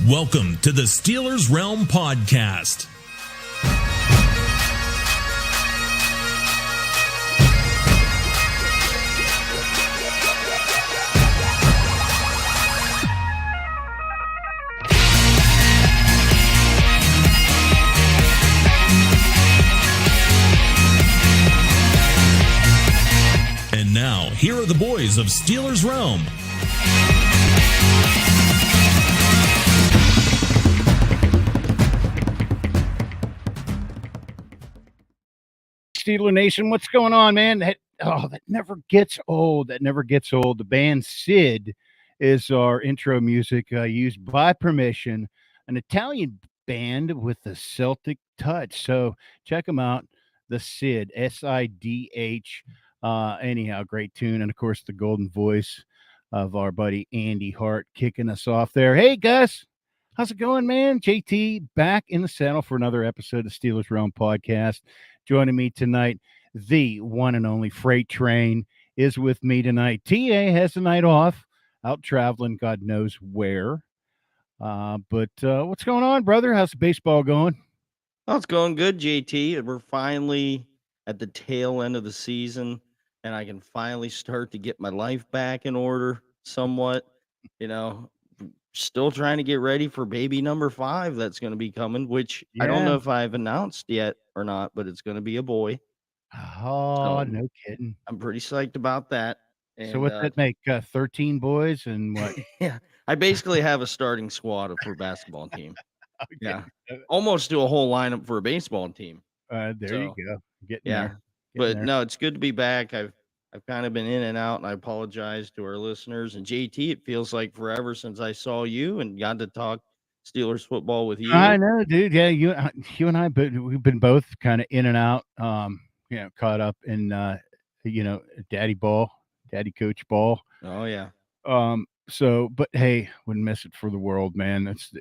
Welcome to the Steelers Realm Podcast. And now, here are the boys of Steelers Realm. Steeler Nation, what's going on, man? That never gets old. That never gets old. The band Sid is our intro music, used by permission, an Italian band with a Celtic touch. So check them out. The Sid, S-I-D-H. Anyhow, great tune. And of course, the golden voice of our buddy Andy Hart kicking us off there. Hey, Gus. How's it going, man? JT back in the saddle for another episode of Steelers Realm Podcast. Joining me tonight, the one and only Freight Train is with me tonight. TA has the night off, out traveling, God knows where. But what's going on, brother? How's the baseball going? Oh, it's going good, JT. We're finally at the tail end of the season, and I can finally start to get my life back in order somewhat. You know, still trying to get ready for baby number 5 that's going to be coming, which I don't know if I've announced yet or not, but it's going to be a boy. Oh, no kidding. I'm pretty psyched about that. And, so what's that make? 13 boys and what? Yeah, I basically have a starting squad for a basketball team. Okay. Yeah, almost do a whole lineup for a baseball team. There you go. Getting there. No, it's good to be back. I've kind of been in and out, and I apologize to our listeners. And JT, it feels like forever since I saw you and got to talk Steelers football with you. I know, dude. Yeah, you and I, but we've been both kind of in and out. Caught up in daddy coach ball. Oh yeah. So, but hey, wouldn't miss it for the world, man. That's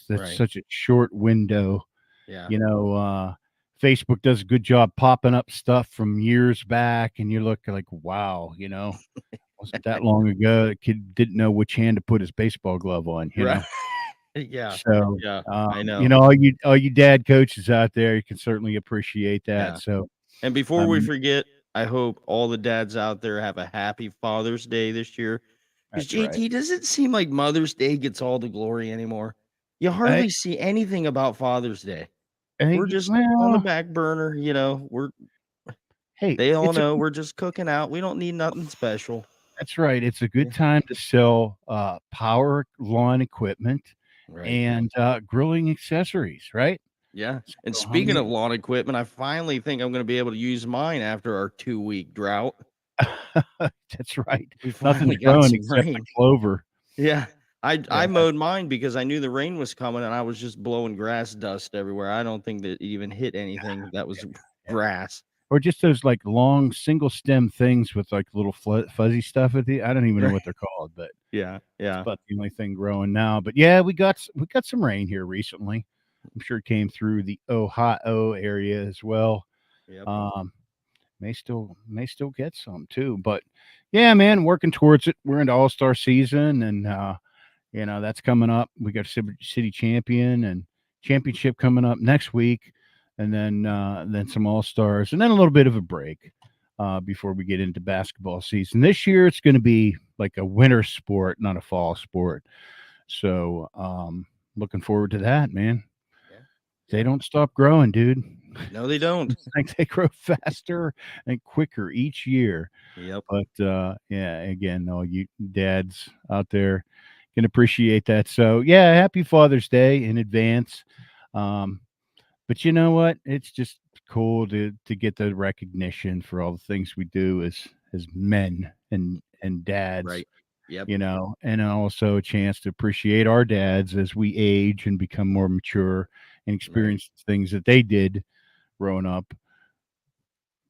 right. Such a short window. Yeah. Facebook does a good job popping up stuff from years back, and you look like, wow, wasn't that long ago. The kid didn't know which hand to put his baseball glove on, you know? Yeah. So, yeah, I know. All you dad coaches out there, you can certainly appreciate that. Yeah. So, and before we forget, I hope all the dads out there have a happy Father's Day this year. Because JT, does it seem like Mother's Day gets all the glory anymore? You hardly see anything about Father's Day. We're just on the back burner, they all know we're just cooking out. We don't need nothing special. That's right. It's a good time to sell power lawn equipment and grilling accessories, right? Yeah. And speaking of lawn equipment, I finally think I'm going to be able to use mine after our 2-week drought. That's right. Nothing's growing except for clover. Yeah. I mowed mine because I knew the rain was coming, and I was just blowing grass dust everywhere. I don't think that it even hit anything that was grass. Or just those like long single stem things with like little fuzzy stuff at the. I don't even know what they're called, but yeah, that's about the only thing growing now. But yeah, we got some rain here recently. I'm sure it came through the Ohio area as well. Yep. May still get some too, but yeah, man, working towards it. We're into All-Star season, and that's coming up. We got a city champion and championship coming up next week, and then some All-Stars, and then a little bit of a break before we get into basketball season. This year, it's going to be like a winter sport, not a fall sport. So, looking forward to that, man. Yeah. They don't stop growing, dude. No, they don't. It's like they grow faster and quicker each year. Yep. But again, all you dads out there can appreciate that. So yeah, happy Father's Day in advance. But you know what? It's just cool to get the recognition for all the things we do as men and dads. Right. Yep. And also a chance to appreciate our dads as we age and become more mature and experience things that they did growing up.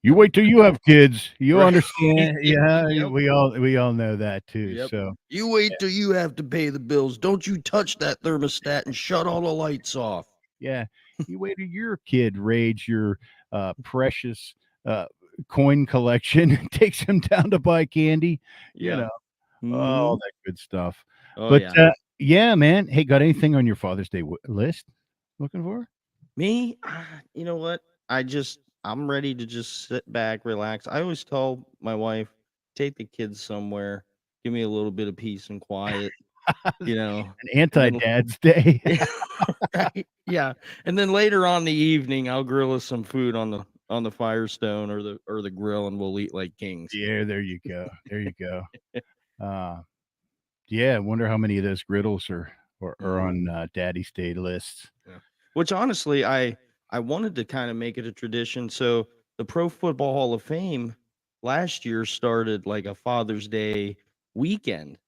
You wait till you have kids. You understand. Yeah. Yep. We all know that too. Yep. So you wait till you have to pay the bills. Don't you touch that thermostat and shut all the lights off. Yeah. You wait till your kid raids your precious coin collection and takes him down to buy candy. Yeah. All that good stuff. Oh, Yeah, man. Hey, got anything on your Father's Day list looking for? Me, you know what? I'm ready to just sit back, relax. I always tell my wife, take the kids somewhere, give me a little bit of peace and quiet, you know, An and then anti-dad's day. right, yeah, and then later on in the evening, I'll grill us some food on the Firestone or the grill, and we'll eat like kings. Yeah, there you go. There you go. Uh, yeah, I wonder how many of those griddles are Mhm, on, Daddy's Day lists. yeah. Which honestly, I wanted to kind of make it a tradition. So the Pro Football Hall of Fame last year started like a Father's Day weekend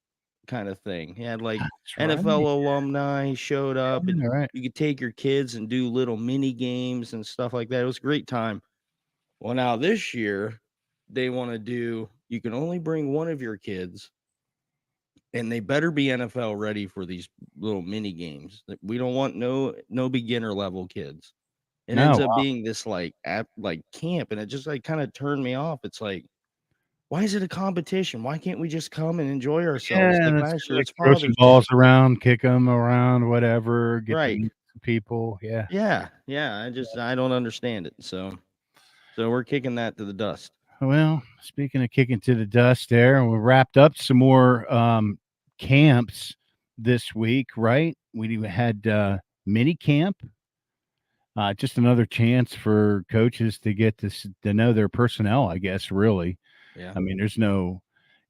kind of thing. He had like That's NFL right. alumni showed up, and Yeah, right. you could take your kids and do little mini games and stuff like that. It was a great time. Well, now this year they want to do you can only bring one of your kids and they better be NFL ready for these little mini games. That we don't want no beginner level kids. It ends No, up being this like app like camp, and it just like kind of turned me off. It's like, why is it a competition? Why can't we just come and enjoy ourselves yeah, like that's last year? like It's throw some Father's Day. balls around, kick them around, whatever, get to Right. meet some people. Yeah. Yeah. Yeah. I don't understand it. So we're kicking that to the dust. Well, speaking of kicking to the dust there, we wrapped up some more camps this week, right? We had mini camp, just another chance for coaches to get to know their personnel, I guess, really. Yeah. I mean, there's no,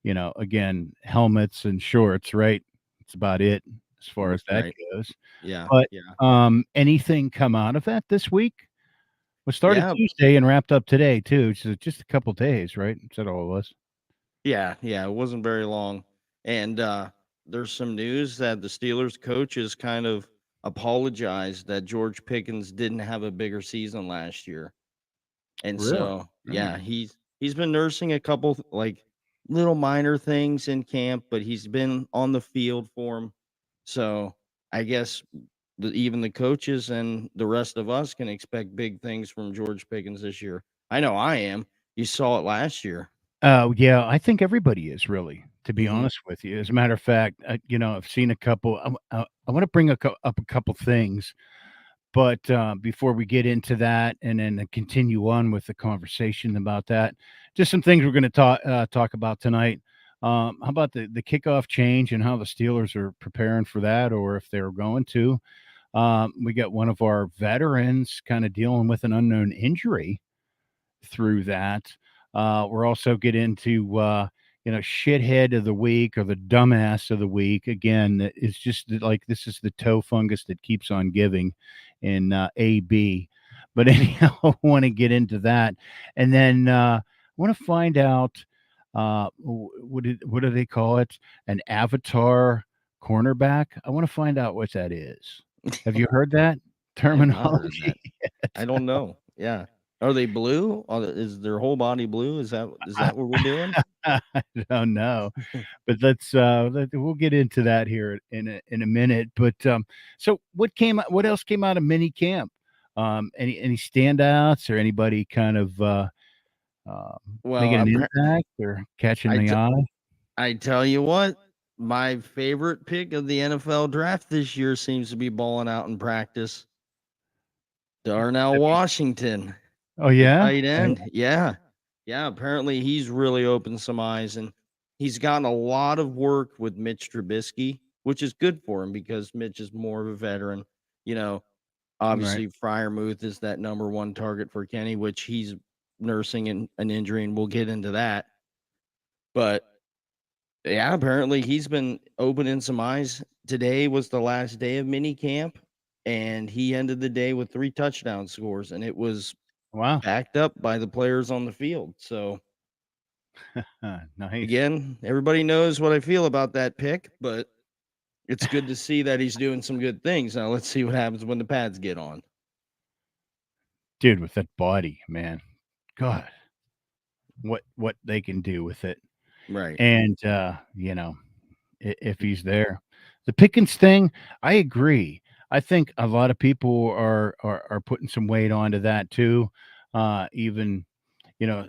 again, helmets and shorts, right? It's about it as far as that Right. goes. Yeah. But Yeah. anything come out of that this week? We started Yeah. Tuesday and wrapped up today too, so just a couple days, right? Is that all it was? Yeah, yeah, it wasn't very long. And there's some news that the Steelers coach has kind of apologized that George Pickens didn't have a bigger season last year. And Really? so, Mm. yeah, he's been nursing a couple like little minor things in camp, but he's been on the field for him. So, I guess even the coaches and the rest of us can expect big things from George Pickens this year. I know I am. You saw it last year. Oh, yeah, I think everybody is really, to be Mhm. honest with you. As a matter of fact, I've seen a couple. I want to bring up a couple things, but before we get into that, and then continue on with the conversation about that, just some things we're going to talk about tonight. How about the kickoff change and how the Steelers are preparing for that, or if they're going to? We got one of our veterans kind of dealing with an unknown injury through that. We're also get into shithead of the week or the dumbass of the week. Again, it's just like this is the toe fungus that keeps on giving in AB. But anyhow, I want to get into that, and then I want to find out what do they call it? An avatar cornerback. I want to find out what that is. Have you heard that I have not heard terminology? that. I don't know. Yeah. Are they blue? Is their whole body blue? Is that what we're doing? I don't know. But we'll get into that here in a minute. But so what else came out of mini camp? Any standouts or anybody kind of uh, Well, making an impact or catching I the t- eye? I tell you what, my favorite pick of the NFL draft this year seems to be balling out in practice. Darnell Have you- Washington, Oh the yeah. tight Oh, end. Yeah. Yeah, apparently he's really opened some eyes, and he's gotten a lot of work with Mitch Trubisky, which is good for him because Mitch is more of a veteran. You know, right. obviously, Freiermuth is that number one target for Kenny, which he's nursing an injury, and we'll get into that. But yeah, apparently he's been opening some eyes. Today was the last day of mini camp, and he ended the day with 3 touchdown scores, and it was Wow. backed up by the players on the field. So Nice. again, everybody knows what I feel about that pick, but it's good to see that he's doing some good things. Now let's see what happens when the pads get on. Dude, with that body, man. God, what they can do with it. Right. And if he's there. The Pickens thing, I agree. I think a lot of people are putting some weight onto that too. Even you know,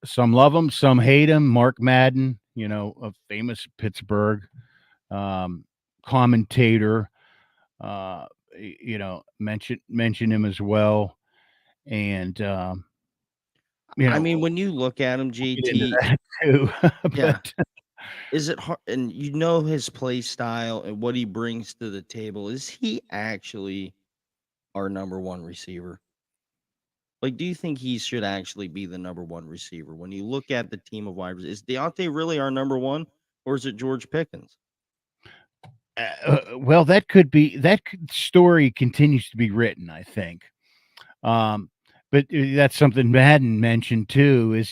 some love him, some hate him. Mark Madden, a famous Pittsburgh. Um, commentator. Uh, mention him as well, and I mean, when you look at him, we'll get into JT, that too. yeah, But is it hard? And you know his play style and what he brings to the table. Is he actually our number one receiver? Like, do you think he should actually be the number one receiver? When you look at the team of wide receivers, is Deontay really our number one, or is it George Pickens? well, that could be story continues to be written, I think. Um, but that's something Madden mentioned too. Is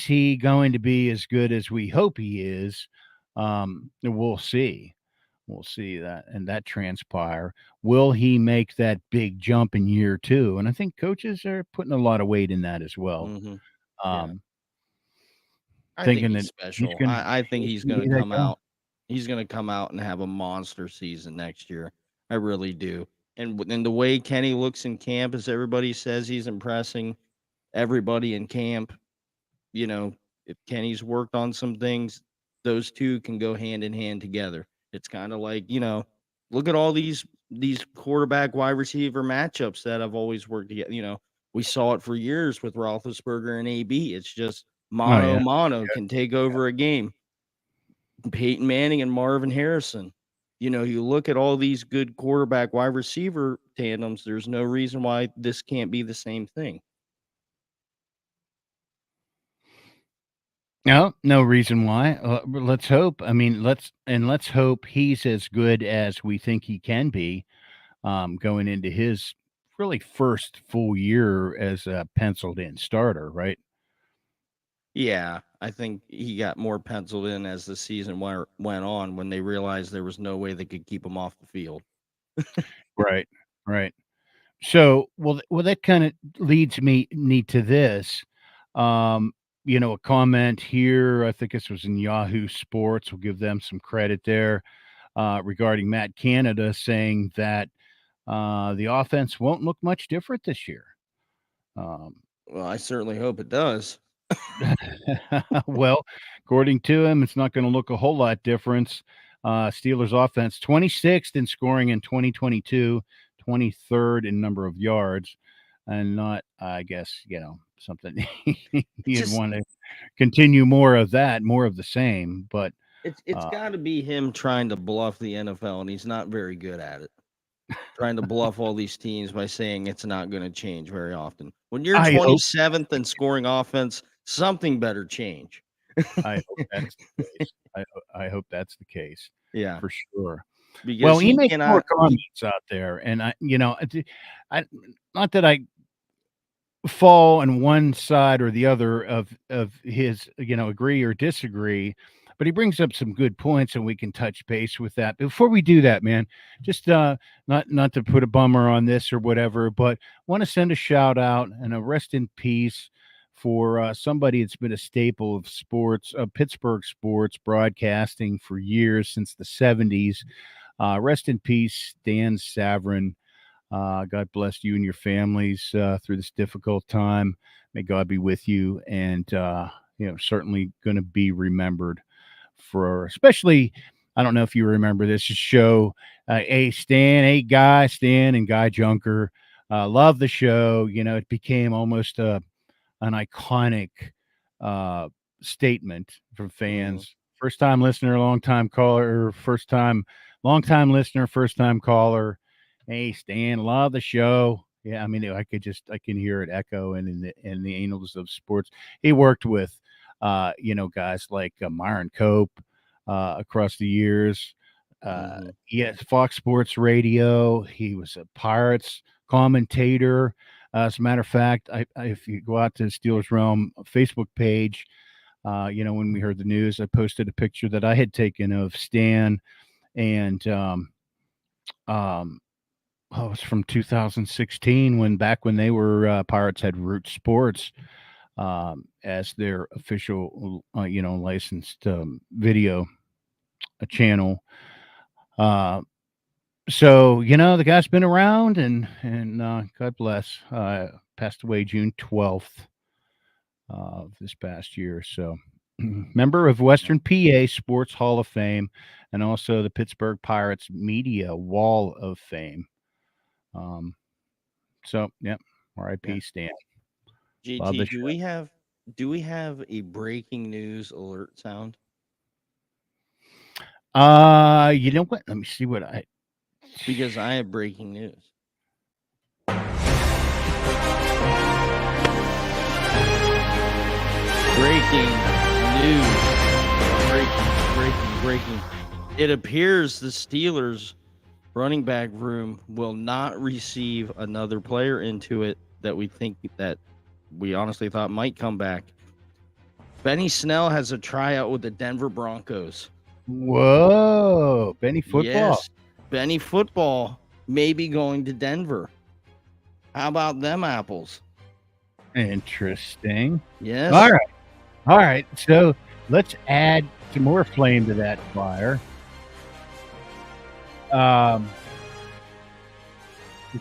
he going to be as good as we hope he is? We'll see. We'll see that and that transpire. Will he make that big jump in year two? And I think coaches are putting a lot of weight in that as well. Hmm. Yeah, Um, I think thinking he's that he's special. going I think he's to gonna be that come guy. out. He's gonna come out and have a monster season next year. I really do. And the way Kenny looks in camp, as everybody says, he's impressing everybody in camp. You know, if Kenny's worked on some things, those two can go hand in hand together. It's kind of like, look at all these quarterback wide receiver matchups that have always worked together. We saw it for years with Roethlisberger and AB. It's just Oh mono yeah, mono can take over a game. Peyton Manning and Marvin Harrison. You look at all these good quarterback wide receiver tandems. There's no reason why this can't be the same thing. no reason why. Let's hope. I mean, let's hope he's as good as we think he can be. Going into his really first full year as a penciled in starter, right? Yeah, I think he got more penciled in as the season went on when they realized there was no way they could keep him off the field. Right, right. So, well, that kind of leads me to this. Um, a comment here. I think this was in Yahoo Sports. We'll give them some credit there regarding Matt Canada saying that the offense won't look much different this year. Um, Well, I certainly hope it does. well, according to him, it's not going to look a whole lot difference. Steelers offense 26th in scoring in 2022, 23rd in number of yards, and not, I guess, something It's you'd just want to continue more of that, more of the same. But it's uh, got to be him trying to bluff the NFL, and he's not very good at it. Trying to bluff all these teams by saying it's not going to change very often. When you're I hope 27th in scoring offense, something better change. I hope that's the case. I hope that's the case Yeah, for sure. Well, because he he makes more cannot. comments out there, and I not that I fall on one side or the other of his, agree or disagree, but he brings up some good points, and we can touch base with that. Before we do that, man, just not to put a bummer on this or whatever, but want to send a shout out and a rest in peace for somebody that's been a staple of sports, Pittsburgh sports broadcasting for years, since the 70s. Rest in peace, Dan Savran. God bless you and your families through this difficult time. May God be with you, and certainly going to be remembered for, especially. I don't know if you remember this show, Stan and Guy Junker. Love the show. It became almost an iconic uh, statement from Mhm, fans. First time listener, long time caller, long time listener, first time caller. Hey, Stan, love the show. Yeah, I mean, I can hear it echoing in the annals of sports. He worked with, guys like Myron Cope across the years. mhm. Yes, Fox Sports Radio. He was a Pirates commentator. As a matter of fact, if you go out to the Steelers Realm Facebook page, when we heard the news, I posted a picture that I had taken of Stan and um, oh, it was from 2016 when they were Pirates had Root Sports as their official, licensed video channel. Uh, so the guy's been around, and God bless. Passed away June 12th of this past year. So Member of Western PA Sports Hall of Fame and also the Pittsburgh Pirates Media Wall of Fame. Um, so, yep, Yeah. R.I.P. Stan. Love JT, the do we have a breaking news alert sound? You know what? Let me see what I. Because I have breaking news. Breaking news. Breaking. It appears the Steelers running back room will not receive another player into it that we honestly thought might come back. Benny Snell has a tryout with the Denver Broncos. Whoa, Benny football. Yes, Benny football may be going to Denver. How about them apples? Interesting. Yes. All right. So let's add some more flame to that fire.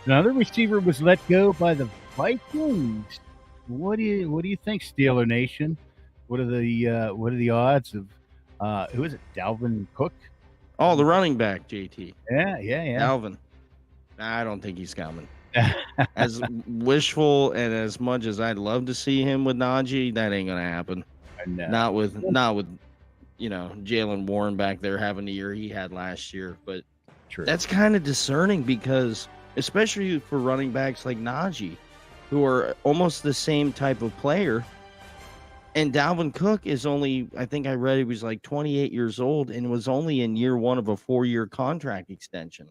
Another receiver was let go by the Vikings. What do you think, Steeler Nation? What are the odds of who is it? Dalvin Cook? Oh, the running back, JT. Yeah. Dalvin. I don't think he's coming. As wishful and as much as I'd love to see him with Najee, that ain't gonna happen. Not with Jalen Warren back there having the year he had last year. But True. That's kind of discerning because especially for running backs like Najee, who are almost the same type of player. And Dalvin Cook is only, I think I read he was like 28 years old and was only in year one of a 4-year contract extension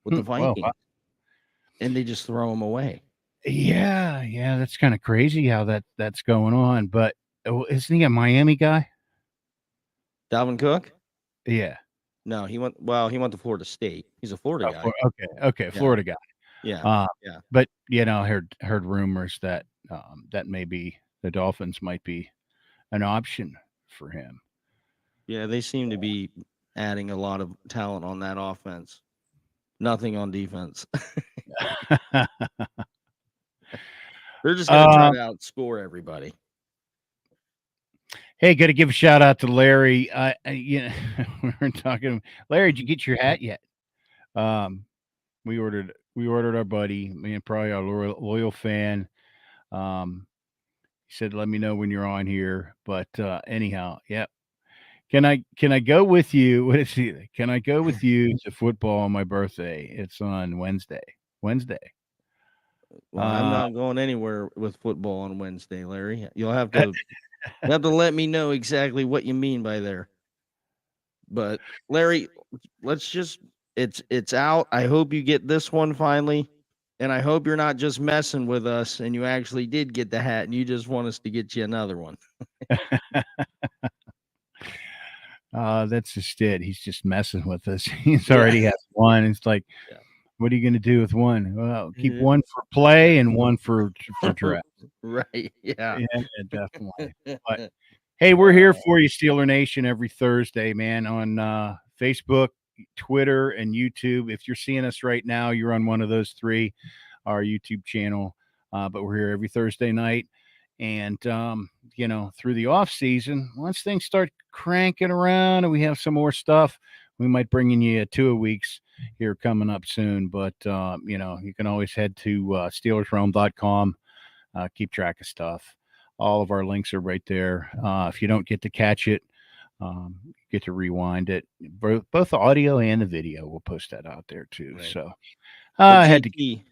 with the Vikings. Wow. And they just throw him away. Yeah, that's kind of crazy how that's going on. But isn't he a Miami guy? Dalvin Cook? Yeah. No, he went to Florida State. He's a Florida guy. Okay, Yeah. Florida guy. Yeah. But I heard rumors that that maybe the Dolphins might be an option for him. Yeah, they seem to be adding a lot of talent on that offense. Nothing on defense. They're just going to try to outscore everybody. Hey, got to give a shout out to Larry. We were talking. Larry, did you get your hat yet? We ordered our buddy, me and probably our loyal fan. He said, "Let me know when you're on here." But anyhow, yep. Can I go with you? What is he? Can I go with you to football on my birthday? It's on Wednesday. Well, I'm not going anywhere with football on Wednesday, Larry. You'll have to let me know exactly what you mean by there. But Larry, it's out. I hope you get this one finally. And I hope you're not just messing with us and you actually did get the hat and you just want us to get you another one. That's just it. He's just messing with us. He's already has one. It's like, what are you going to do with one? Well, keep one for play and one for draft. Right. Yeah, definitely. But hey, we're here for you, Steeler Nation, every Thursday, man, on Facebook, Twitter, and YouTube. If you're seeing us right now, you're on one of those three, our YouTube channel. But we're here every Thursday night. And, through the off season, once things start cranking around and we have some more stuff, we might bring in you 2 weeks here coming up soon. But, you can always head to SteelersRealm.com, keep track of stuff. All of our links are right there. If you don't get to catch it, get to rewind it. Both the audio and the video, we'll post that out there too. Right. So I had to get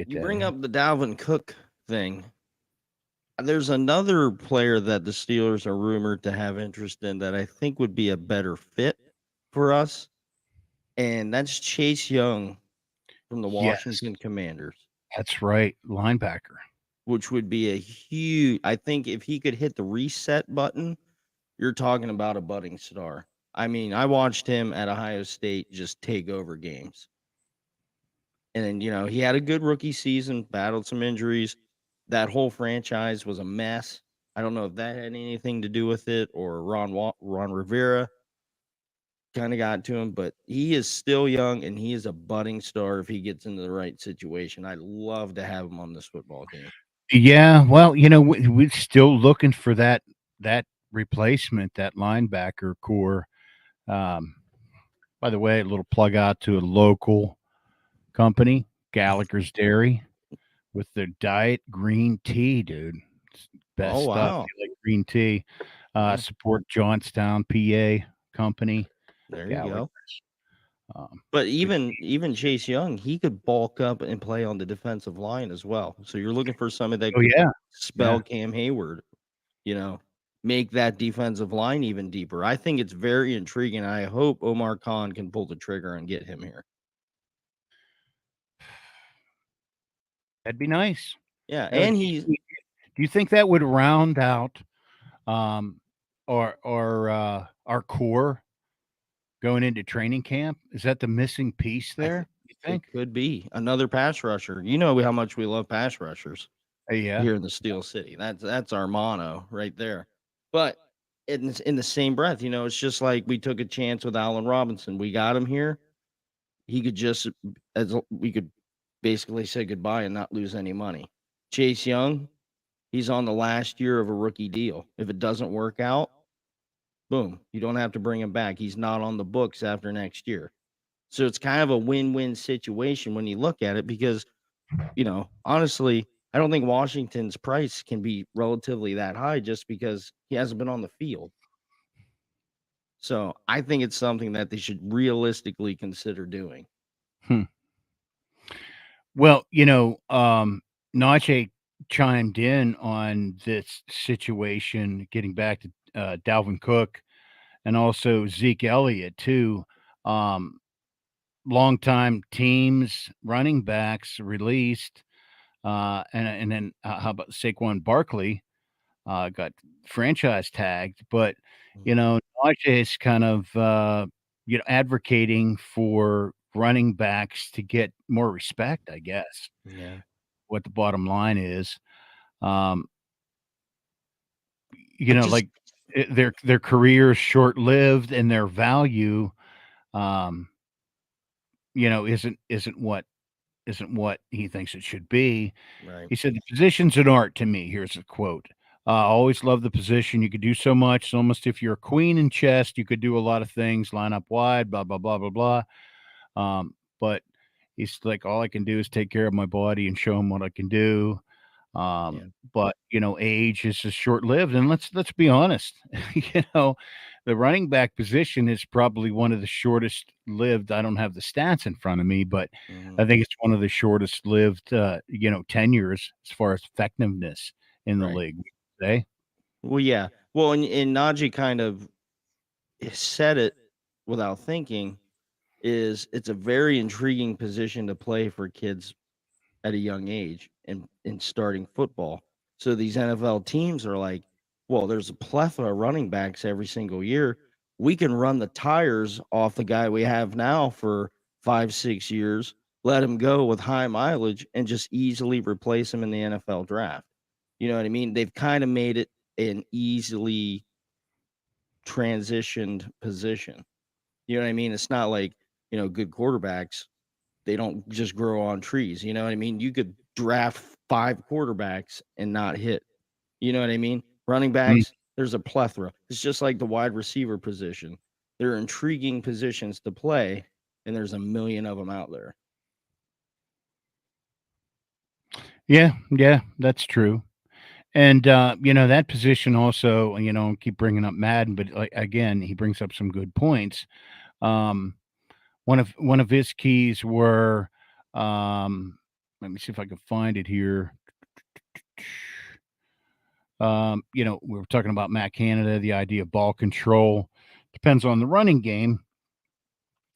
you bring up the Dalvin Cook thing. There's another player that the Steelers are rumored to have interest in that I think would be a better fit for us, and that's Chase Young from the Washington Commanders. That's right, linebacker. Which would be a huge. I think if he could hit the reset button, you're talking about a budding star. I mean, I watched him at Ohio State just take over games. And then, he had a good rookie season, battled some injuries. That whole franchise was a mess. I don't know if that had anything to do with it or Ron Rivera kind of got to him, but he is still young and he is a budding star if he gets into the right situation. I'd love to have him on this football team. Yeah, well, we're still looking for that replacement, that linebacker core. Um, by the way, a little plug out to a local company, Gallagher's Dairy, with their diet green tea, dude. It's Oh best stuff. wow. You like green tea? Yeah. Support Johnstown, PA company, There you Gallagher. go. Um, But good. even Chase Young, he could bulk up and play on the defensive line as well. So you're looking for somebody that Oh could yeah, spell yeah. Cam Hayward, you know, make that defensive line even deeper. I think it's very intriguing. I hope Omar Khan can pull the trigger and get him here. That'd be nice. Yeah, That would and be he's sweet. Do you think that would round out um, our core going into training camp? Is that the missing piece I th- there? You it think? could be another pass rusher. You know how much we love pass rushers Yeah. here in the Steel City. That's our mono right there. But in the same breath, it's just like we took a chance with Allen Robinson. We got him here. He could just we could basically say goodbye and not lose any money. Chase Young, he's on the last year of a rookie deal. If it doesn't work out, boom, you don't have to bring him back. He's not on the books after next year. So it's kind of a win-win situation when you look at it because, honestly, I don't think Washington's price can be relatively that high just because he hasn't been on the field. So I think it's something that they should realistically consider doing. Hmm. Well, Najee chimed in on this situation, getting back to Dalvin Cook and also Zeke Elliott too. Um, Longtime teams running backs released, and then how about Saquon Barkley got franchise tagged, but Mhm. Najee is kind of advocating for running backs to get more respect, I guess. Yeah. What the bottom line is, um, I just like their career is short lived and their value, um, isn't what he thinks it should be. right. He said, "The position's an art to me." Here's a quote. I always love the position. You could do so much. It's almost if you're a queen in chess, you could do a lot of things, line up wide, blah, blah, blah, blah, blah. But he's like, all I can do is take care of my body and show him what I can do. Yeah. But age is just short lived. And let's be honest, the running back position is probably one of the shortest lived. I don't have the stats in front of me, but Mhm. I think it's one of the shortest lived tenures as far as effectiveness in the Right. league. Would you say? Well, yeah. Well, and Najee kind of said it without thinking is it's a very intriguing position to play for kids at a young age in starting football. So these NFL teams are like, well, there's a plethora of running backs every single year. We can run the tires off the guy we have now for 5, 6 years, let him go with high mileage, and just easily replace him in the NFL draft. You know what I mean? They've kind of made it an easily transitioned position. You know what I mean? It's not like, good quarterbacks, they don't just grow on trees. You know what I mean? You could draft 5 quarterbacks and not hit. You know what I mean? Running Mm, backs, there's a plethora. It's just like the wide receiver position. They're intriguing positions to play, and there's a million of them out there. yeah, yeah, that's true. And that position also, keep bringing up Madden, but like again, he brings up some good points. Um, one of his keys were, um, let me see if I can find it here. We were talking about Matt Canada, the idea of ball control depends on the running game,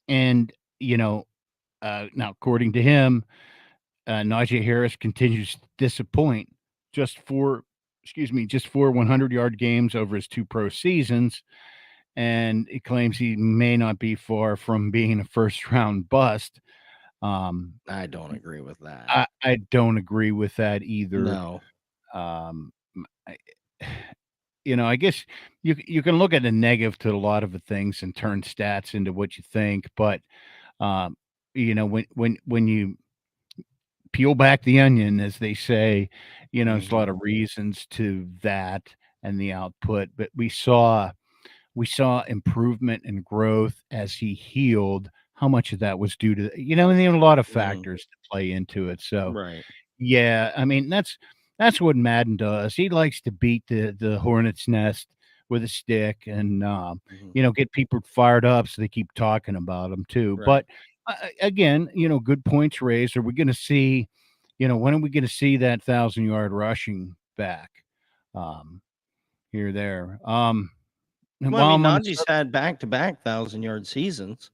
and now according to him, Najee Harris continues to disappoint. Just four, excuse me, just 4 100-yard games over his 2 pro seasons, and he claims he may not be far from being a first round bust. Um, I don't agree with that. I don't agree with that either. No. Um, I, I guess you can look at a negative to a lot of the things and turn stats into what you think, but um, when you peel back the onion, as they say, there's a Mhm. lot of reasons to that. and the output, but we saw improvement and growth as he healed. How much of that was due to, and there are a lot of Mhm. factors to play into it. So, Right. yeah, I mean that's what Madden does. He likes to beat the hornet's nest with a stick, and Mhm. get people fired up so they keep talking about him too. Right. But again, good points raised. Are we going to see? When are we going to see that 1,000-yard rushing back? Um, Here, there. Well, I While mean, I'm on the Najee's had back-to-back 1,000-yard seasons.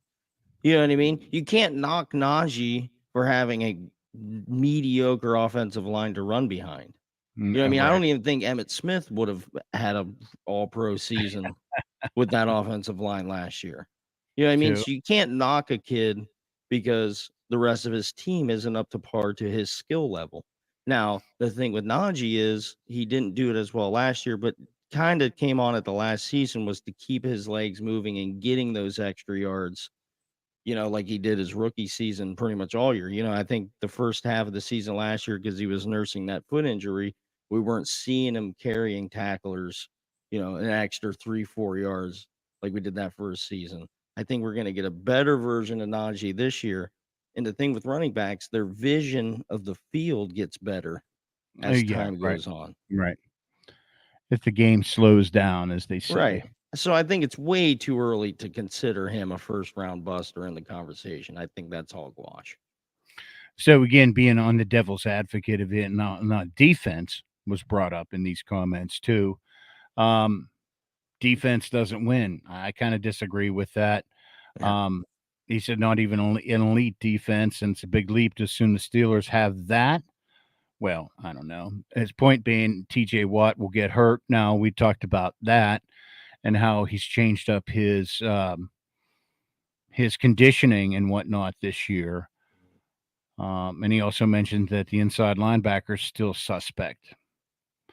You know what I mean? You can't knock Najee for having a mediocre offensive line to run behind. You know what I mean? I right don't even think Emmitt Smith would have had a all-pro season with that offensive line last year. You know what I mean? too. So you can't knock a kid because the rest of his team isn't up to par to his skill level. Now, the thing with Najee is he didn't do it as well last year, but kind of came on at the last season was to keep his legs moving and getting those extra yards, like he did his rookie season pretty much all year. I think the first half of the season last year, because he was nursing that foot injury, we weren't seeing him carrying tacklers, an extra 3-4 yards like we did that first season. I think we're going to get a better version of Najee this year. And the thing with running backs, their vision of the field gets better as Yeah, time right, goes on. right. If the game slows down, as they Right. say. So I think it's way too early to consider him a first round buster in the conversation. I think that's hogwash. So again, being on the devil's advocate of it, not defense was brought up in these comments too. Um, Defense doesn't win. I kind of disagree with that. Yeah. Um, he said not even only an elite defense, and it's a big leap to assume the Steelers have that. Well, I don't know. His point being, T.J. Watt will get hurt. Now we talked about that and how he's changed up his conditioning and whatnot this year. And he also mentioned that the inside linebacker is still suspect. I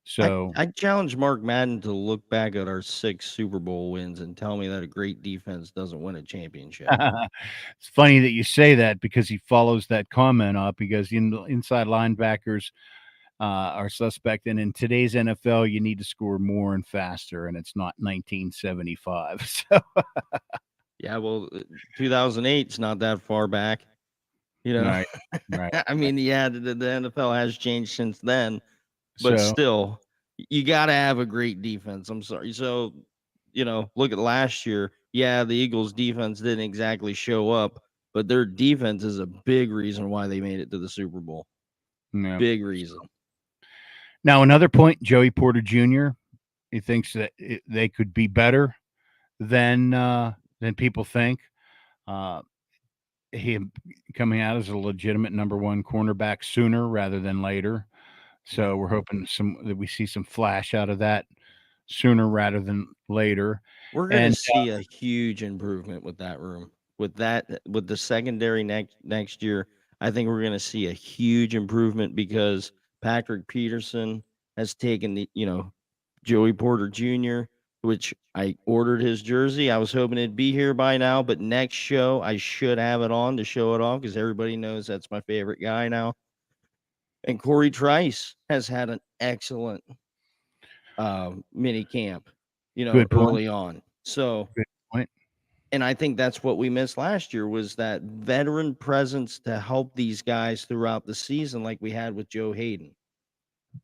So I challenge Mark Madden to look back at our 6 Super Bowl wins and tell me that a great defense doesn't win a championship. it's funny that you say that because he follows that comment up because inside linebackers are suspect. And in today's NFL, you need to score more and faster, and it's not 1975. So, Yeah, well, 2008's not that far back, you know? right, right. I mean, yeah, the NFL has changed since then, but So, still, you gotta have a great defense, I'm sorry. So, look at last year. Yeah, the Eagles' defense didn't exactly show up, but their defense is a big reason why they made it to the Super Bowl. yeah. Big reason. Now, another point, Joey Porter Jr., he thinks that they could be better than people think. Uh, him coming out as a legitimate number one cornerback sooner rather than later. So Mhm. we're hoping that we see some flash out of that sooner rather than later. We're gonna And see a huge improvement with that room. With the secondary next year, I think we're gonna see a huge improvement because Patrick Peterson has taken Joey Porter Jr., which I ordered his jersey. I was hoping it'd be here by now, but next show I should have it on to show it off because everybody knows that's my favorite guy now. And Corey Trice has had an excellent mini camp, good point. early on. So, Good point. and I think that's what we missed last year was that veteran presence to help these guys throughout the season, like we had with Joe Hayden.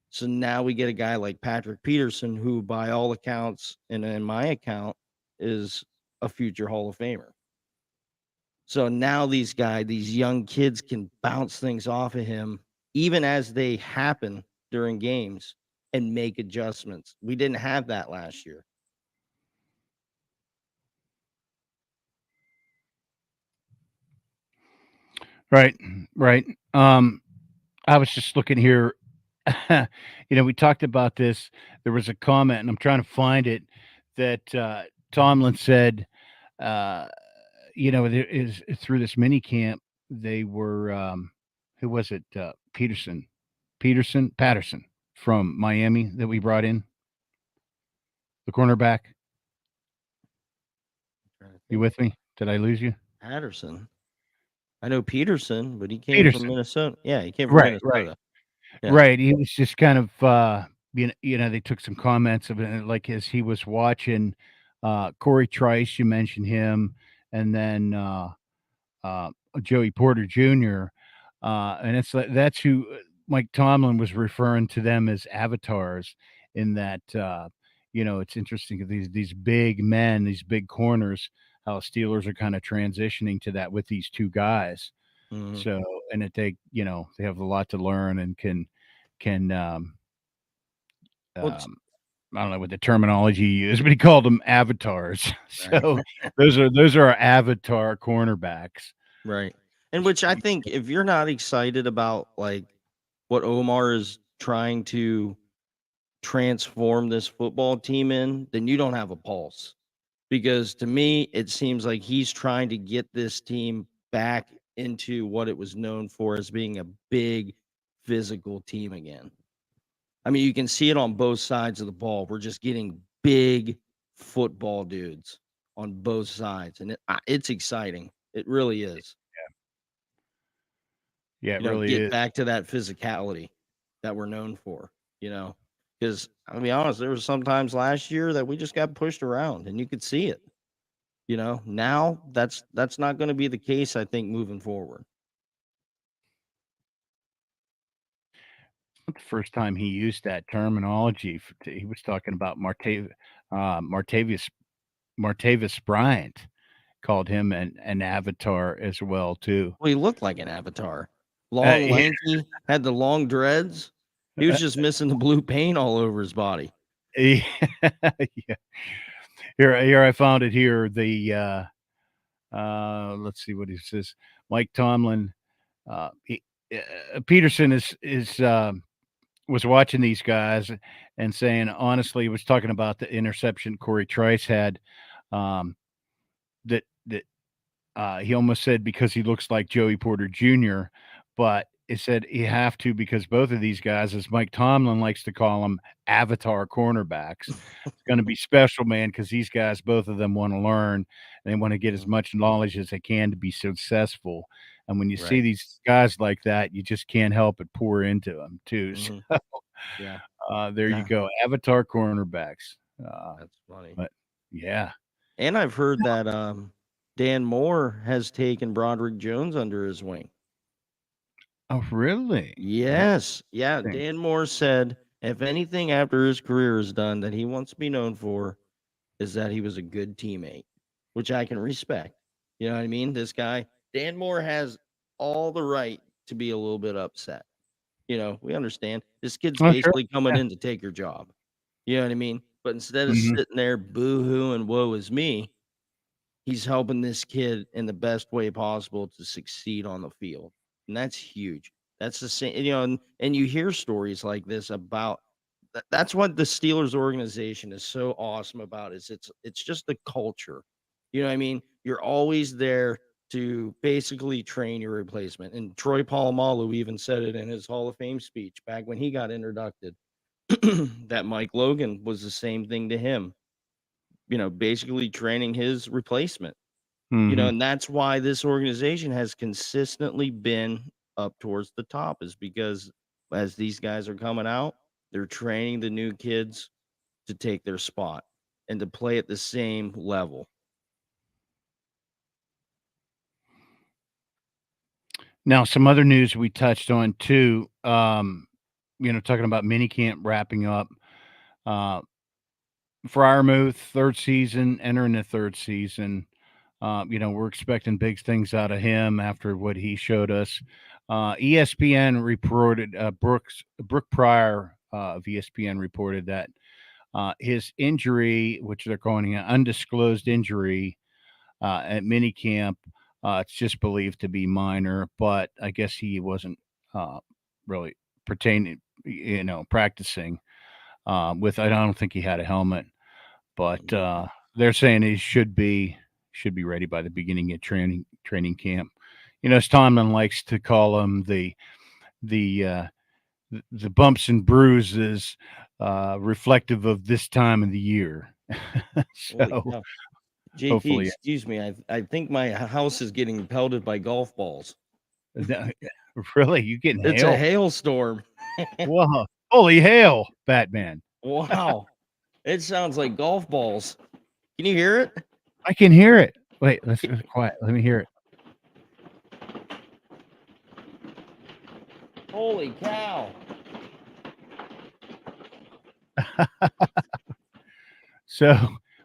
So now we get a guy like Patrick Peterson, who, by all accounts, and in my account, is a future Hall of Famer. So now these young kids can bounce things off of him, even as they happen during games and make adjustments. We didn't have that last year. Right, right. I was just looking here. We talked about this. There was a comment, and I'm trying to find it that Tomlin said, uh, there is through this mini camp, they were, who was it? Patterson from Miami that we brought in, the cornerback. Trying to You think. with me? Did I lose you? Patterson. I know Peterson, but he came from Peterson. Minnesota. Yeah, he came from Right, right, Minnesota. Yeah. right. He was just kind of they took some comments of it, like as he was watching Corey Trice, you mentioned him, and then uh, Joey Porter Jr. And it's like that's who Mike Tomlin was referring to them as avatars. In that, it's interesting that these big men, these big corners, how Steelers are kind of transitioning to that with these two guys. Mhm. So, and that they have a lot to learn and can Well, it's um, I don't know what the terminology you use, but he called them avatars. right. So those are our avatar cornerbacks. Right. And which I think if you're not excited about like what Omar is trying to transform this football team in, then you don't have a pulse. Because to me, it seems like he's trying to get this team back into what it was known for as being a big physical team again. I mean, you can see it on both sides of the ball. We're just getting big football dudes on both sides, and it's exciting. It really is. Yeah, it really Get is. back to that physicality that we're known for. Because I'll be honest, there was sometimes last year that we just got pushed around, and you could see it. Now that's not going to be the case. I think moving forward. The first time he used that terminology. He was talking about Martavis Bryant, called him an avatar as well too. Well, he looked like an avatar, long, Yeah, lanky, had the long dreads. He was just missing the blue paint all over his body. yeah. Here I found it here. Let's see what he says. Mike Tomlin, Peterson was watching these guys and saying honestly, he was talking about the interception Corey Trice had. Um, that he almost said because he looks like Joey Porter Jr., but it said you have to because both of these guys, as Mike Tomlin likes to call them, avatar cornerbacks. It's going to be special, man, because these guys, both of them, want to learn and they want to get as Mhm. much knowledge as they can to be successful. And when you see Right. these guys like that, you just can't help but pour into them too. Mhm. Yeah. There you Yeah. go, avatar cornerbacks. That's funny. But yeah. And I've heard that Dan Moore has taken Broderick Jones under his wing. Oh, really? Yes. Yeah. Interesting. Dan Moore said if anything after his career is done that he wants to be known for is that he was a good teammate, which I can respect. You know what I mean? This guy, Dan Moore, has all the right to be a little bit upset. We understand this kid's Oh, sure. basically coming Yeah. in to take your job. You know what I mean? But instead of Mhm. sitting there boo hoo and woe is me, he's helping this kid in the best way possible to succeed on the field. And that's huge. That's the same, and you hear stories like this about that's what the Steelers organization is so awesome about is it's just the culture. You know what I mean? You're always there to basically train your replacement. And Troy Polamalu even said it in his Hall of Fame speech back when he got inducted that Mike Logan was the same thing to him, basically training his replacement. Mhm. And that's why this organization has consistently been up towards the top is because as these guys are coming out, they're training the new kids to take their spot and to play at the same level. Now, some other news we touched on too, talking about minicamp wrapping up. Uh, Friarmouth, third season, entering the third season. We're expecting big things out of him after what he showed us. ESPN reported, Brooke Pryor of ESPN reported that his injury, which they're calling an undisclosed injury at minicamp, it's just believed to be minor, but I guess he wasn't really pertaining, practicing with. I don't think he had a helmet, but Mhm. they're saying he should be ready by the beginning of training camp. As Tomlin likes to call them, the uh, the bumps and bruises reflective of this time of the year. Holy So cow. JT, hopefully, excuse me. I think my house is getting pelted by golf balls. really, you getting It's a hail? hailstorm. Whoa! Holy hail, Batman. Wow. It sounds like golf balls. Can you hear it? I can hear it. Wait, let's be quiet. Let me hear it. Holy cow. So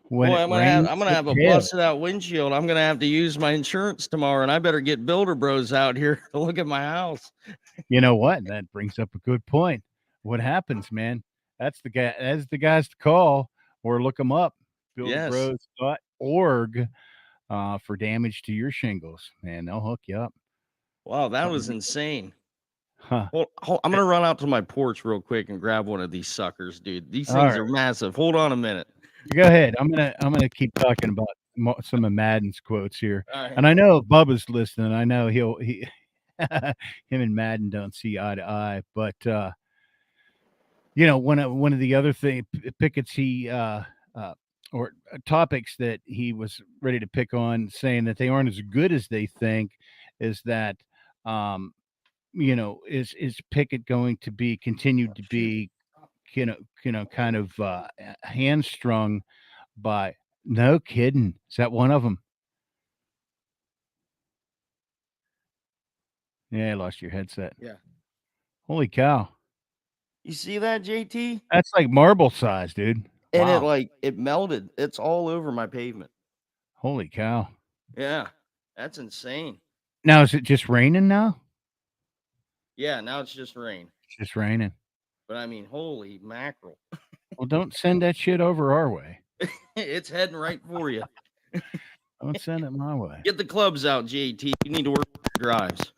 when Boy, it I'm rains, gonna it's have a hail. busted out windshield. I'm gonna have to use my insurance tomorrow, and I better get Builder Bros out here to look at my house. You know what? That brings up a good point. What happens, man? That's the guy. That's the guys to call or look them up. Yes. Builderbros.org for damage to your shingles, man. They'll hook you up. Wow, that was Something, insane. huh? I'm gonna run out to my porch real quick and grab one of these suckers, dude. These All things right, are massive. Hold on a minute. go ahead. I'm gonna keep talking about some of Madden's quotes here, All right. and I know Bubba's listening. I know he him and Madden don't see eye to eye, but one of the other pickets topics that he was ready to pick on, saying that they aren't as good as they think, is that um, is Pickett going to be continued to Shoot. be kind of hamstrung by? No kidding. Is that one of them? Yeah, I lost your headset. Yeah. Holy cow. You see that, JT? That's like marble size, dude. And Wow. it melted. It's all over my pavement. Holy cow. Yeah. That's insane. Now, is it just raining now? Yeah, now it's just rain. It's just raining. But I mean, holy mackerel. Well, don't send that shit over our way. It's heading right for you. Don't send it my way. Get the clubs out, JT. You need to work your drives.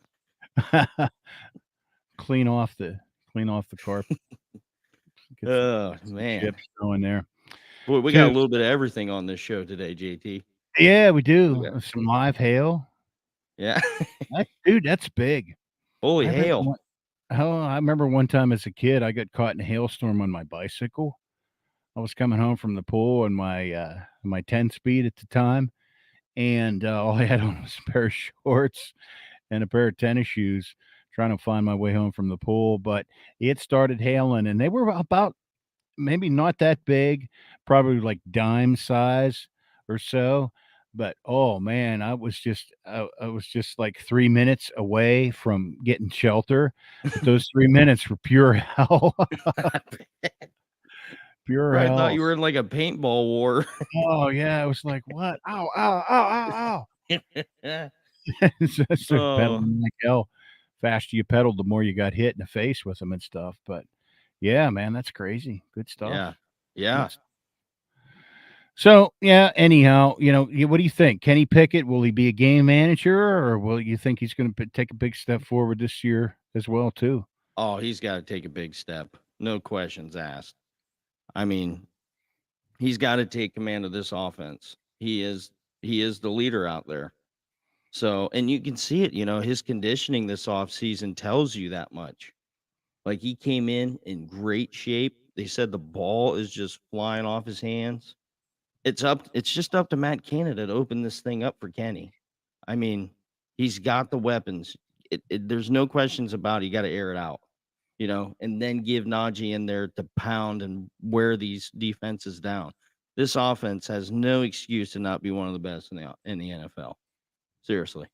Clean off the carpet. Get some Man. chips going there. Boy, we got a little bit of everything on this show today, JT. Yeah, we do. Some live hail. Yeah. That's big. Holy hail. I remember one time as a kid, I got caught in a hailstorm on my bicycle. I was coming home from the pool in my 10-speed at the time, and all I had on was a pair of shorts and a pair of tennis shoes, trying to find my way home from the pool. But it started hailing, and they were about maybe not that big, probably like dime size or so. But oh man, I was just like 3 minutes away from getting shelter. But those 3 minutes were pure hell. Pure I hell. thought you were in like a paintball war. Oh yeah, I was like, what? Ow, ow, ow, ow, ow. It's just pedaling like hell. Faster you pedaled, the more you got hit in the face with them and stuff. But yeah, man, that's crazy. Good stuff. Yeah. Yeah. So yeah. Anyhow, what do you think? Kenny Pickett, will he be a game manager, or will you think he's going to take a big step forward this year as well too? Oh, he's got to take a big step. No questions asked. I mean, he's got to take command of this offense. He is the leader out there. So, and you can see it, his conditioning this offseason tells you that much. Like, he came in great shape. They said the ball is just flying off his hands. It's just up to Matt Canada to open this thing up for Kenny. I mean, he's got the weapons. There's no questions about it. You got to air it out, and then give Najee in there to pound and wear these defenses down. This offense has no excuse to not be one of the best in the NFL. Seriously.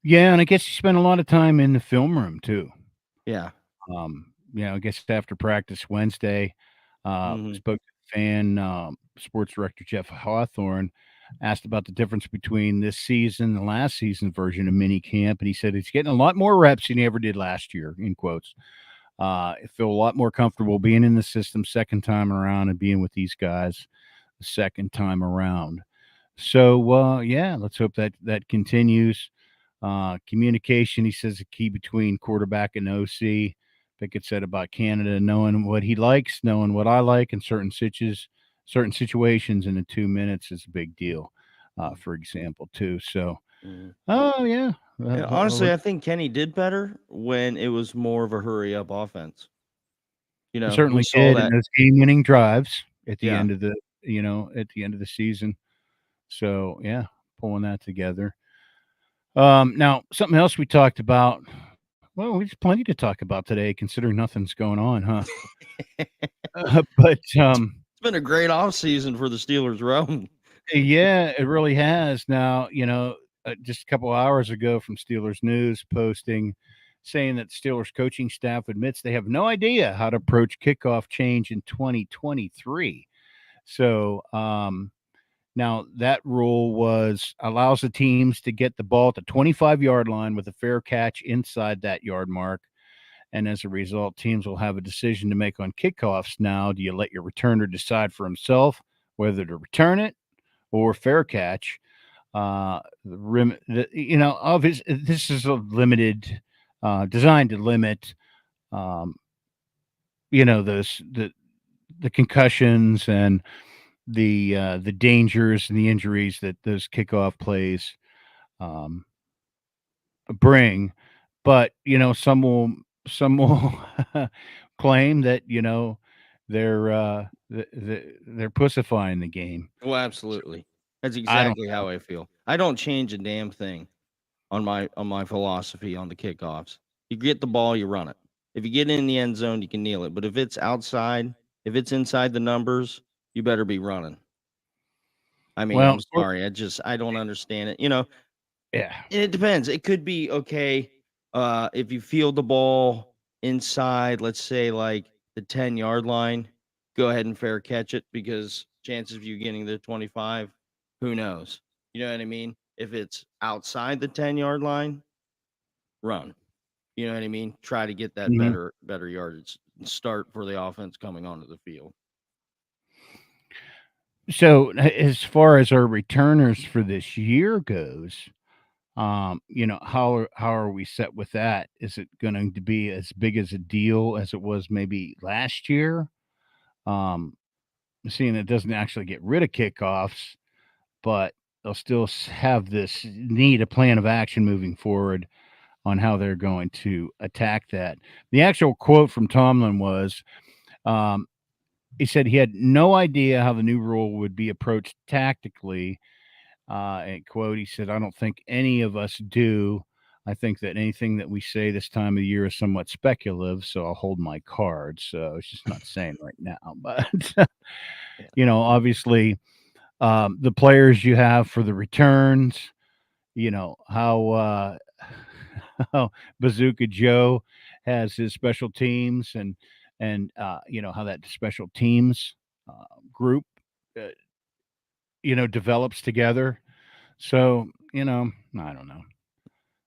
Yeah, and I guess you spent a lot of time in the film room too. Yeah. I guess after practice Wednesday, spoke to the fan, sports director Jeff Hawthorne, asked about the difference between this season and last season's version of mini camp, and he said he's getting a lot more reps than he ever did last year, in quotes. I feel a lot more comfortable being in the system second time around and being with these guys the second time around. So yeah, let's hope that continues. Communication, he says, a key between quarterback and OC. Pickett said about Canada knowing what he likes, knowing what I like in certain situations in the 2 minutes is a big deal, for example, too. So, oh, yeah. Honestly, I think Kenny did better when it was more of a hurry up offense. Certainly we saw did that in those game-winning drives at the Yeah. end of the season. So, yeah, pulling that together. Now, something else we talked about Well, there's plenty to talk about today, considering nothing's going on, huh? But It's been a great off season for the Steelers, Rome. yeah, it really has. Now, just a couple hours ago from Steelers News posting saying that Steelers coaching staff admits they have no idea how to approach kickoff change in 2023. So, now that rule was allows the teams to get the ball at the 25-yard line with a fair catch inside that yard mark. And as a result, teams will have a decision to make on kickoffs now. Do you let your returner decide for himself whether to return it or fair catch? This is a limited, designed to limit, um, those the concussions and the dangers and the injuries that those kickoff plays um, bring. But some will claim that they're pussifying the game. Well, absolutely. That's I don't exactly how I feel. I don't change a damn thing on my philosophy on the kickoffs. You get the ball, you run it. If you get in the end zone, you can kneel it. But if it's outside, if it's inside the numbers, you better be running. I mean, well, I'm sorry. I don't understand it. yeah. And it depends. It could be okay. If you field the ball inside, let's say like the 10-yard line, go ahead and fair catch it because chances of you getting the 25, who knows? You know what I mean? If it's outside the 10-yard line, run. You know what I mean? Try to get that Mhm. better yardage and start for the offense coming onto the field. So as far as our returners for this year goes, how are we set with that? Is it going to be as big as a deal as it was maybe last year? Um, Seeing it doesn't actually get rid of kickoffs, but they'll still have this need a plan of action moving forward on how they're going to attack that. The actual quote from Tomlin was, um, he said he had no idea how the new rule would be approached tactically. And quote, he said, I don't think any of us do. I think that anything that we say this time of the year is somewhat speculative, so I'll hold my cards. So it's just not saying right now. But, Yeah. obviously, the players you have for the returns, how how Bazooka Joe has his special teams and how that special teams group uh, develops together. So I don't know.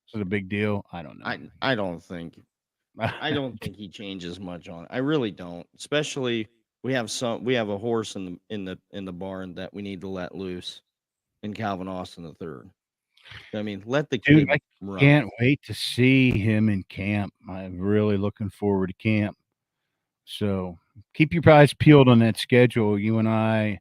Is it a big deal? I don't know. I don't think I don't think he changes much on it. I really don't. Especially we have a horse in the barn that we need to let loose in Calvin Austin the third. I mean, let the Dude, kid I run. can't wait to see him in camp. I'm really looking forward to camp. So keep your eyes peeled on that schedule. You and I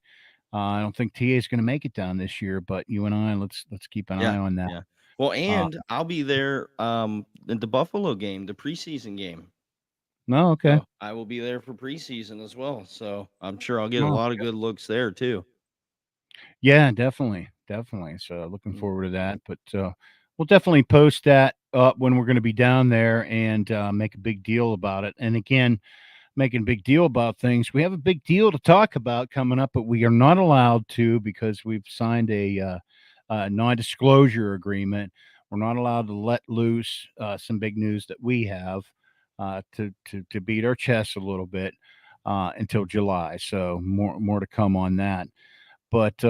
don't think TA is going to make it down this year, but you and I, let's keep an eye Yeah, on that. yeah. Well, Uh, and I'll be there in the Buffalo game, the preseason game. no, okay. So I will be there for preseason as well. So I'm sure I'll get a No, lot of good looks there too. yeah, definitely, definitely. So looking Mm. forward to that. But we'll definitely post that up when we're going to be down there and make a big deal about it. And again, making a big deal about things. We have a big deal to talk about coming up, but we are not allowed to because we've signed a non-disclosure agreement. We're not allowed to let loose some big news that we have to beat our chests a little bit until July. So more to come on that. But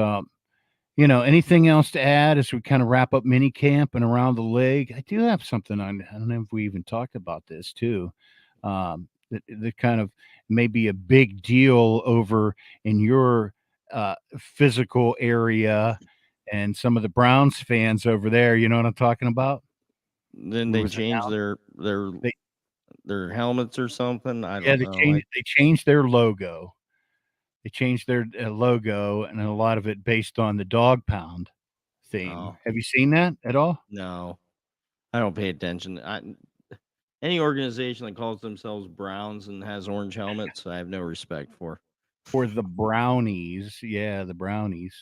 anything else to add as we kind of wrap up mini camp and around the league? I do have something on. I don't know if we even talked about this too. That kind of may be a big deal over in your physical area and some of the Browns fans over there. You know what I'm talking about? Then It they was change announced. They their helmets or something. I Yeah, don't they know. changed. They changed their logo. They changed their logo, and a lot of it based on the dog pound theme. Oh Have you seen that at all? no, I don't pay attention. Any organization that calls themselves Browns and has orange helmets, I have no respect for. Or the brownies? Yeah, the brownies.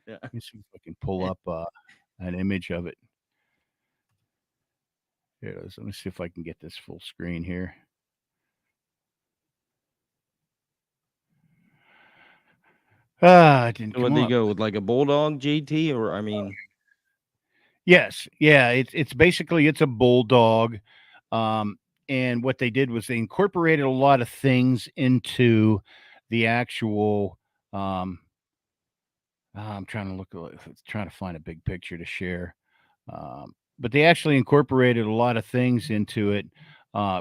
Yeah. Let me see if I can pull up an image of it. Here it is. Let me see if I can get this full screen here. It didn't Would come they up. go with like a bulldog, JT, or I mean, Yes, yeah, it's basically it's a bulldog, and what they did was they incorporated a lot of things into the actual. Um, I'm trying to trying to find a big picture to share, but they actually incorporated a lot of things into it,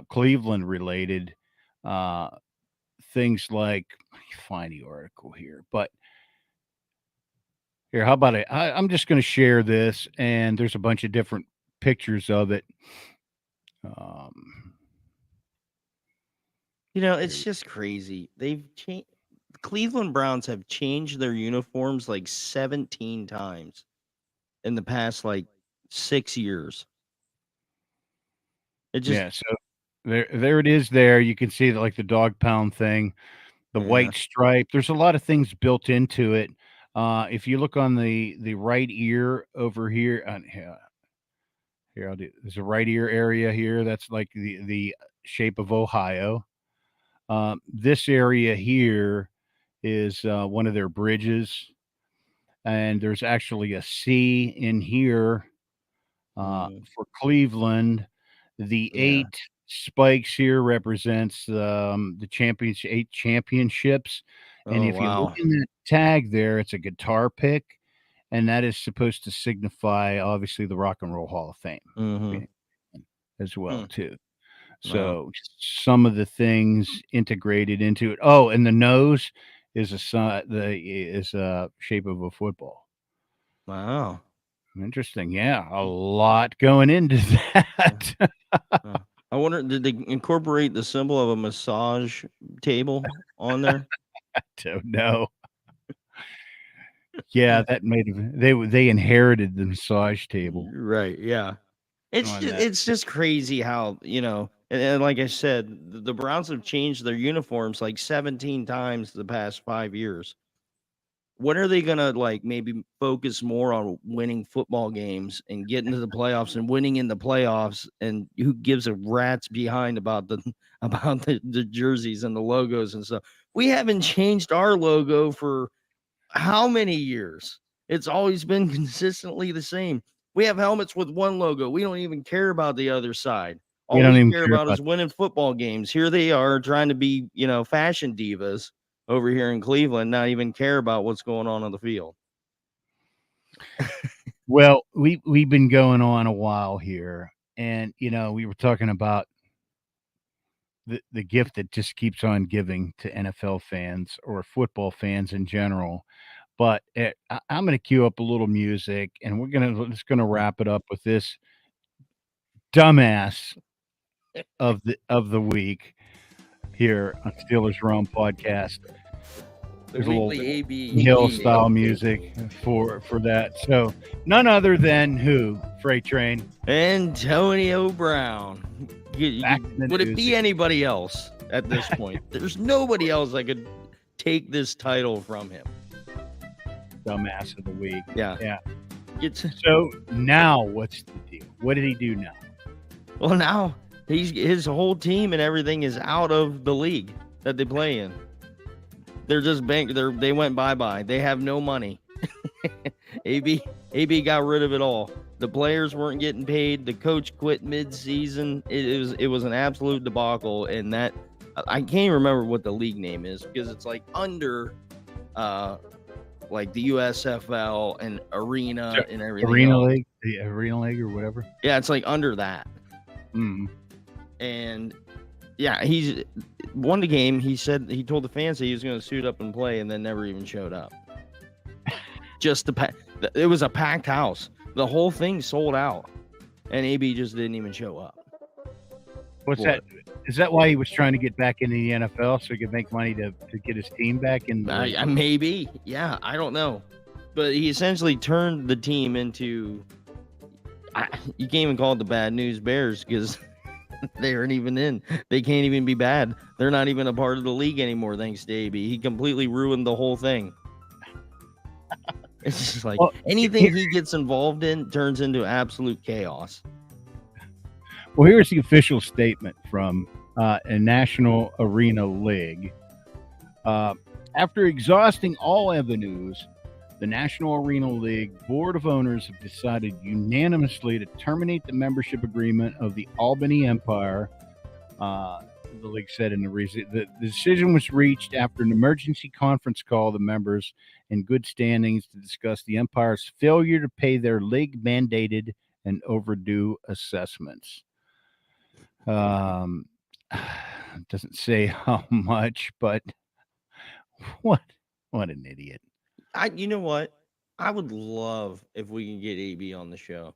Cleveland related, uh, things like. Let me find the article here, but here, how about I'm just going to share this, and there's a bunch of different pictures of it. Um, Here it's just crazy. They've changed. Cleveland Browns have changed their uniforms like 17 times in the past like 6 years. It just, Yeah, so there it is there. You can see that like the dog pound thing, the yeah. white stripe. There's a lot of things built into it. If you look on the right ear over here, here I'll do. There's a right ear area here. That's like the shape of Ohio. This area here is one of their bridges, and there's actually a C in here Mhm. for Cleveland. The Yeah. 8 spikes here represents, the championship 8 championships, and Oh, if you look wow. in that tag there, it's a guitar pick, and that is supposed to signify, obviously, the Rock and Roll Hall of Fame Mhm. being as well Hmm. too. Wow. So, some of the things integrated into it. Oh, and the nose is a shape of a football. Wow. Interesting, yeah, a lot going into Yeah. that. Uh, I wonder, did they incorporate the symbol of a massage table on there? Don't know. Yeah, that made they inherited the massage table Right, yeah. on that. It's just crazy how, and like I said, the Browns have changed their uniforms like 17 times the past 5 years. When are they gonna, like, maybe focus more on winning football games and getting to the playoffs and winning in the playoffs, and who gives a rat's behind about the about the jerseys and the logos and stuff? We haven't changed our logo for how many years? It's always been consistently the same. We have helmets with one logo. We don't even care about the other side. We All don't we even care care about about is winning football games. Here they are trying to be, fashion divas over here in Cleveland, not even care about what's going on the field. well, we've been going on a while here, and, we were talking about the gift that just keeps on giving to NFL fans or football fans in general, but, I'm gonna cue up a little music, and we're just gonna wrap it up with this dumbass of the week here on Steelers Realm Podcast. The There's a little weekly Hill AB. style music for that. So none other than who? Freight Train. Antonio Brown. Back in the Would it news be again. anybody else at this point? There's nobody else that could take this title from him. Dumbass of the week. Yeah. Yeah. It's So now what's the deal? What did he do now? Well, now his whole team and everything is out of the league that they play in. They're just they went bye-bye. They have no money. AB got rid of it all. The players weren't getting paid. The coach quit mid-season. It was an absolute debacle, and that I can't even remember what the league name is because it's like under like the USFL and Arena and everything Arena else. League? The Arena League or whatever? Yeah, it's like under that. Mm. And yeah, he's won the game. He told the fans that he was going to suit up and play, and then never even showed up. It was a packed house. The whole thing sold out, and AB just didn't even show up. What's that? Is that why he was trying to get back into the NFL so he could make money to get his team back in? Maybe. Yeah, I don't know. But he essentially turned the team into, you can't even call it the Bad News Bears because they aren't even in. They can't even be bad. They're not even a part of the league anymore, thanks to AB. He completely ruined the whole thing. It's just like anything he gets involved in turns into absolute chaos. Well, here's the official statement from a National Arena League. After exhausting all avenues, the National Arena League Board of Owners have decided unanimously to terminate the membership agreement of the Albany Empire. The league said in the decision was reached after an emergency conference call of the members in good standings to discuss the Empire's failure to pay their league-mandated and overdue assessments. Doesn't say how much, but what an idiot. You know what? I would love if we can get AB on the show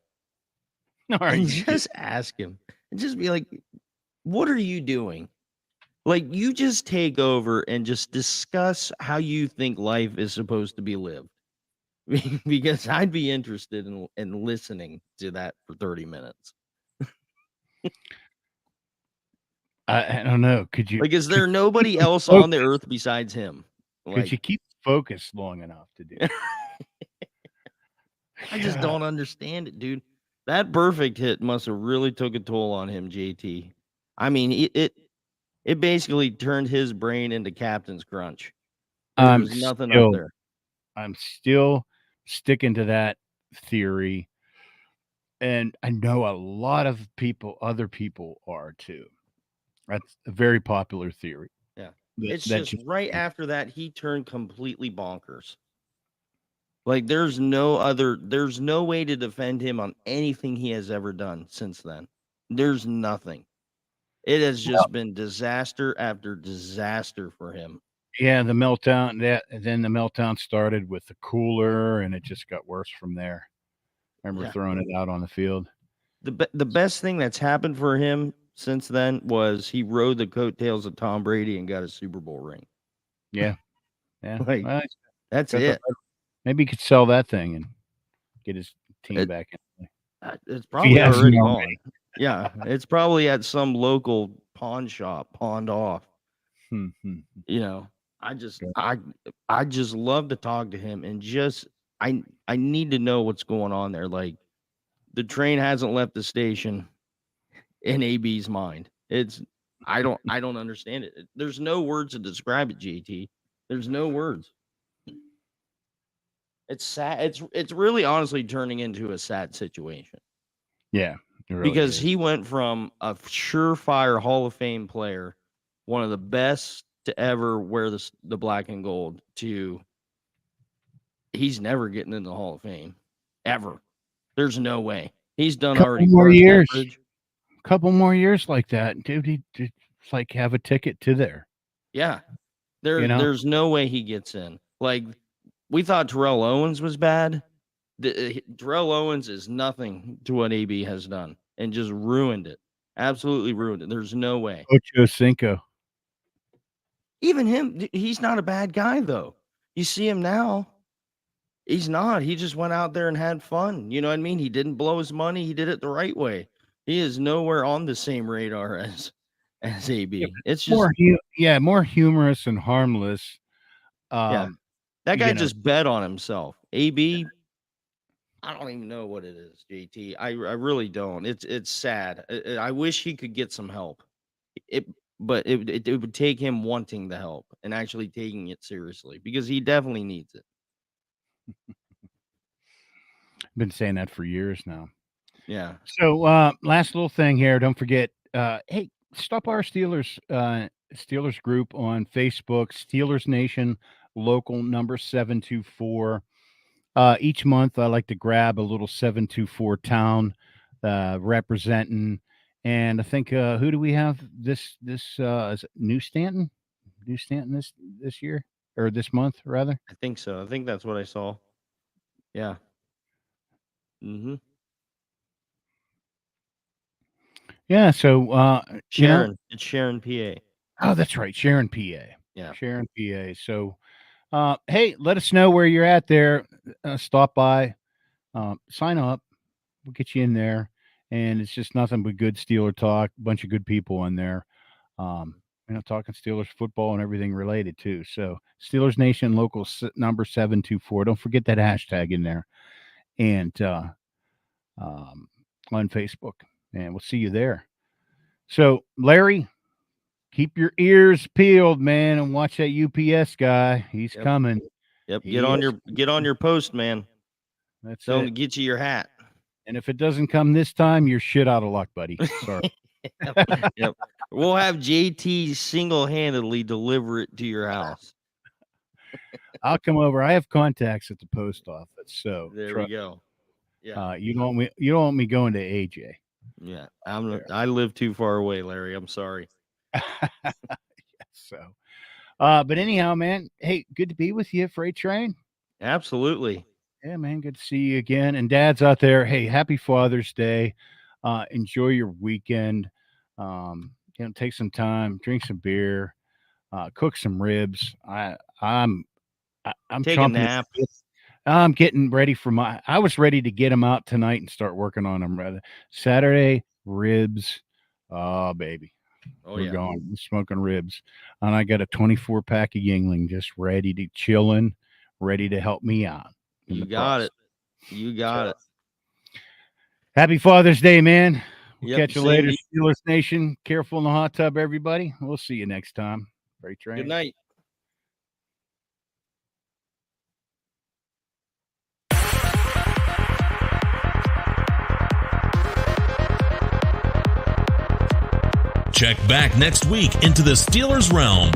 All right, and just ask him and just be like, what are you doing? Like, you just take over and just discuss how you think life is supposed to be lived. Because I'd be interested in listening to that for 30 minutes. I don't know. Could you? Like, is there nobody else focus? on the earth besides him? Could you keep focused long enough to do? I just don't understand it, dude. That perfect hit must have really took a toll on him, JT. I mean, it basically turned his brain into Captain's Crunch. There was nothing up there. I'm still sticking to that theory, and I know a lot of other people are too. That's a very popular theory. Yeah. It's just right after that, he turned completely bonkers. Like, there's no way to defend him on anything he has ever done since then. There's nothing. It has just been disaster after disaster for him. Yeah, the meltdown. Then the meltdown started with the cooler, and it just got worse from there. I remember throwing it out on the field. The best thing that's happened for him since then was he rode the coattails of Tom Brady and got a Super Bowl ring. Yeah. Like, that's it. Maybe he could sell that thing and get his team back in. It's probably already gone. Yeah, it's probably at some local pawn shop, pawned off. You know, I just love to talk to him and just I need to know what's going on there. Like, the train hasn't left the station in AB's mind. I don't understand it. There's no words to describe it, JT. There's no words. It's sad. It's really honestly turning into a sad situation. Yeah. Really because he went from a surefire Hall of Fame player, one of the best to ever wear the black and gold, to he's never getting in the Hall of Fame ever. There's no way. He's done already. More years. Couple more years like that, dude. He'd like have a ticket to there. Yeah. There's no way he gets in. Like, we thought Terrell Owens was bad. Terrell Owens is nothing to what AB has done and just ruined it. Absolutely ruined it. There's no way. Ocho Cinco. Even him, he's not a bad guy, though. You see him now. He's not. He just went out there and had fun. You know what I mean? He didn't blow his money. He did it the right way. He is nowhere on the same radar as AB. Yeah, it's just more humorous and harmless. That guy just bet on himself. AB, I don't even know what it is, JT. I really don't. It's sad. I wish he could get some help. But it would take him wanting the help and actually taking it seriously, because he definitely needs it. Been saying that for years now. Yeah. So last little thing here. Don't forget, hey, stop our Steelers group on Facebook, Steelers Nation Local number 724. Each month I like to grab a little 724 town representing, and I think who do we have this is it New Stanton this year, or this month rather? I think so. I think that's what I saw. Yeah. Yeah, so Sharon, it's Sharon, PA. Oh, that's right, Sharon, PA. Yeah. Sharon, PA. So hey, let us know where you're at there. Stop by, sign up. We'll get you in there, and it's just nothing but good Steeler talk. A bunch of good people in there. Talking Steelers football and everything related too. So Steelers Nation Local number 724. Don't forget that hashtag in there, and on Facebook. and we'll see you there. So, Larry, keep your ears peeled, man, and watch that UPS guy. He's coming. Yep. Get on your post, man. That's Tell him it. to get you your hat. And if it doesn't come this time, you're shit out of luck, buddy. Sorry. Yep. We'll have JT single-handedly deliver it to your house. I'll come over. I have contacts at the post office, so there we go. Yeah. You don't want me going to AJ. Yeah. I live too far away, Larry. I'm sorry. So, but anyhow, man, hey, good to be with you, Freight Train. Absolutely. Yeah, man, good to see you again. And dads out there, hey, happy Father's Day. Enjoy your weekend. Take some time, drink some beer, cook some ribs. I'm take a nap. I'm getting ready for I was ready to get them out tonight and start working on them. Saturday ribs. Oh, baby. We're going. We're smoking ribs. And I got a 24-pack of Yingling just ready to chilling, ready to help me out. You got it. You got it. Happy Father's Day, man. We'll catch you later, you. Steelers Nation. Careful in the hot tub, everybody. We'll see you next time. Freight Train. Good night. Check back next week into the Steelers realm